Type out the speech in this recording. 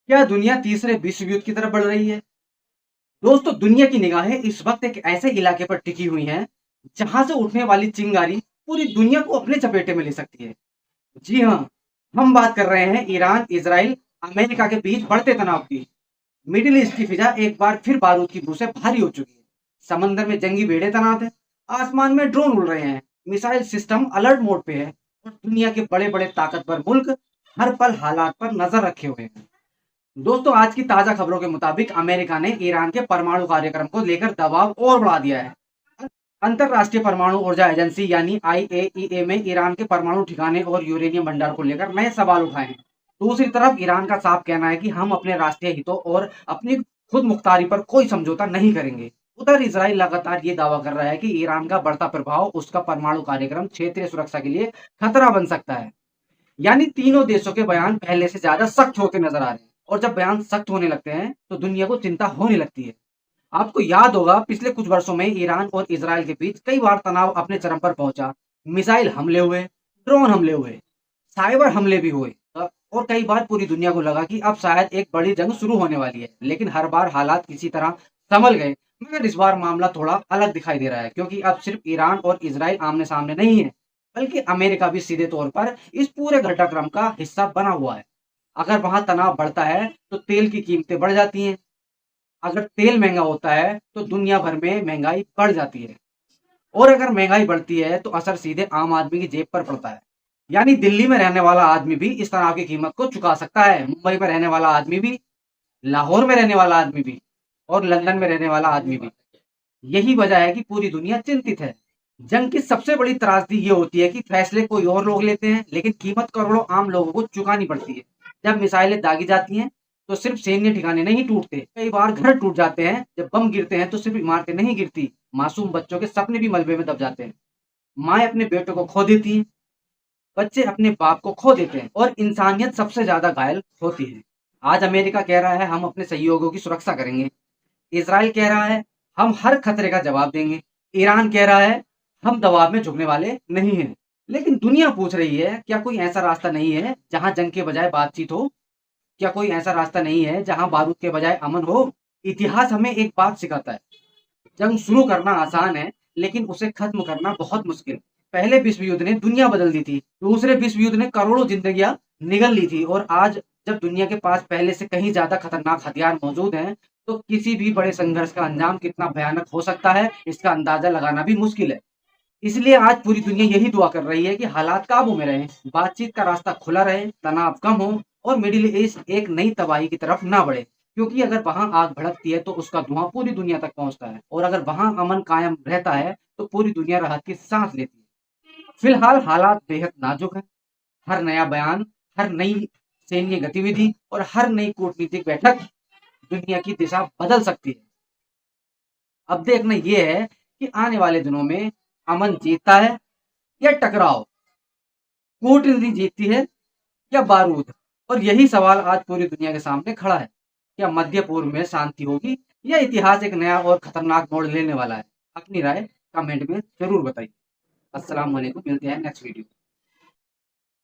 क्या दुनिया तीसरे विश्व युद्ध की तरफ बढ़ रही है? दोस्तों, दुनिया की निगाहें इस वक्त एक ऐसे इलाके पर टिकी हुई हैं, जहां से उठने वाली चिंगारी पूरी दुनिया को अपने चपेटे में ले सकती है। जी हाँ, हम बात कर रहे हैं ईरान, इजराइल, अमेरिका के बीच बढ़ते तनाव की। मिडिल ईस्ट की फिजा एक बार फिर बारूद की बू से भारी हो चुकी है। समंदर में जंगी बेड़े तैनात हैं, आसमान में ड्रोन उड़ रहे हैं, मिसाइल सिस्टम अलर्ट मोड पे है और दुनिया के बड़े-बड़े ताकतवर मुल्क हर पल हालात पर नजर रखे हुए हैं। दोस्तों, आज की ताजा खबरों के मुताबिक अमेरिका ने ईरान के परमाणु कार्यक्रम को लेकर दबाव और बढ़ा दिया है। अंतरराष्ट्रीय परमाणु ऊर्जा एजेंसी यानी आईएईए में ईरान के परमाणु ठिकाने और यूरेनियम भंडार को लेकर नए सवाल उठाए हैं। दूसरी तरफ ईरान का साफ कहना है कि हम अपने राष्ट्रीय हितों और अपनी खुद मुख्तारी पर कोई समझौता नहीं करेंगे। उधर इसराइल लगातार ये दावा कर रहा है कि ईरान का बढ़ता प्रभाव उसका परमाणु कार्यक्रम क्षेत्रीय सुरक्षा के लिए खतरा बन सकता है। यानी तीनों देशों के बयान पहले से ज्यादा सख्त होते नजर आ रहे हैं और जब बयान सख्त होने लगते हैं तो दुनिया को चिंता होने लगती है। आपको याद होगा, पिछले कुछ वर्षों में ईरान और इजराइल के बीच कई बार तनाव अपने चरम पर पहुंचा। मिसाइल हमले हुए, ड्रोन हमले हुए, साइबर हमले भी हुए और कई बार पूरी दुनिया को लगा कि अब शायद एक बड़ी जंग शुरू होने वाली है। लेकिन हर बार हालात किसी तरह संभल गए। मगर इस बार मामला थोड़ा अलग दिखाई दे रहा है, क्योंकि अब सिर्फ ईरान और इजराइल आमने सामने नहीं है, बल्कि अमेरिका भी सीधे तौर पर इस पूरे घटनाक्रम का हिस्सा बना हुआ है। अगर वहां तनाव बढ़ता है तो तेल की कीमतें बढ़ जाती हैं। अगर तेल महंगा होता है तो दुनिया भर में महंगाई बढ़ जाती है और अगर महंगाई बढ़ती है तो असर सीधे आम आदमी की जेब पर पड़ता है। यानी दिल्ली में रहने वाला आदमी भी इस तनाव की कीमत को चुका सकता है, मुंबई में रहने वाला आदमी भी, लाहौर में रहने वाला आदमी भी और लंदन में रहने वाला आदमी भी। यही वजह है कि पूरी दुनिया चिंतित है। जंग की सबसे बड़ी त्रासदी ये होती है कि फैसले कोई और लोग लेते हैं, लेकिन कीमत करोड़ों आम लोगों को चुकानी पड़ती है। जब मिसाइलें दागी जाती हैं तो सिर्फ सैन्य ठिकाने नहीं टूटते, कई बार घर टूट जाते हैं। जब बम गिरते हैं तो सिर्फ इमारतें नहीं गिरती, मासूम बच्चों के सपने भी मलबे में दब जाते हैं। माएँ अपने बेटों को खो देती हैं, बच्चे अपने बाप को खो देते हैं और इंसानियत सबसे ज्यादा घायल होती है। आज अमेरिका कह रहा है हम अपने सहयोगियों की सुरक्षा करेंगे। इजराइल कह रहा है हम हर खतरे का जवाब देंगे। ईरान कह रहा है हम दबाव में झुकने वाले नहीं हैं। लेकिन दुनिया पूछ रही है, क्या कोई ऐसा रास्ता नहीं है जहां जंग के बजाय बातचीत हो? क्या कोई ऐसा रास्ता नहीं है जहां बारूद के बजाय अमन हो? इतिहास हमें एक बात सिखाता है, जंग शुरू करना आसान है, लेकिन उसे खत्म करना बहुत मुश्किल। पहले विश्व युद्ध ने दुनिया बदल दी थी, दूसरे विश्व युद्ध ने करोड़ों जिंदगियां निगल ली थी और आज जब दुनिया के पास पहले से कहीं ज्यादा खतरनाक हथियार मौजूद हैं, तो किसी भी बड़े संघर्ष का अंजाम कितना भयानक हो सकता है, इसका अंदाजा लगाना भी मुश्किल है। इसलिए आज पूरी दुनिया यही दुआ कर रही है कि हालात काबू में रहें, बातचीत का रास्ता खुला रहे, तनाव कम हो और मिडिल ईस्ट एक नई तबाही की तरफ ना बढ़े। क्योंकि अगर वहां आग भड़कती है तो उसका धुआं पूरी दुनिया तक पहुंचता है और अगर वहां अमन कायम रहता है तो पूरी दुनिया राहत की सांस लेती है। फिलहाल हालात बेहद नाजुक है। हर नया बयान, हर नई सैन्य गतिविधि और हर नई कूटनीतिक बैठक दुनिया की दिशा बदल सकती है। अब देखना यह है कि आने वाले दिनों में अमन जीतता है या टकराव, कूटनीति जीतती है या बारूद। और यही सवाल आज पूरी दुनिया के सामने खड़ा है। क्या मध्य पूर्व में शांति होगी या इतिहास एक नया और खतरनाक मोड़ लेने वाला है? अपनी राय कमेंट में जरूर बताइए। अस्सलाम वालेकुम, मिलते हैं नेक्स्ट वीडियो।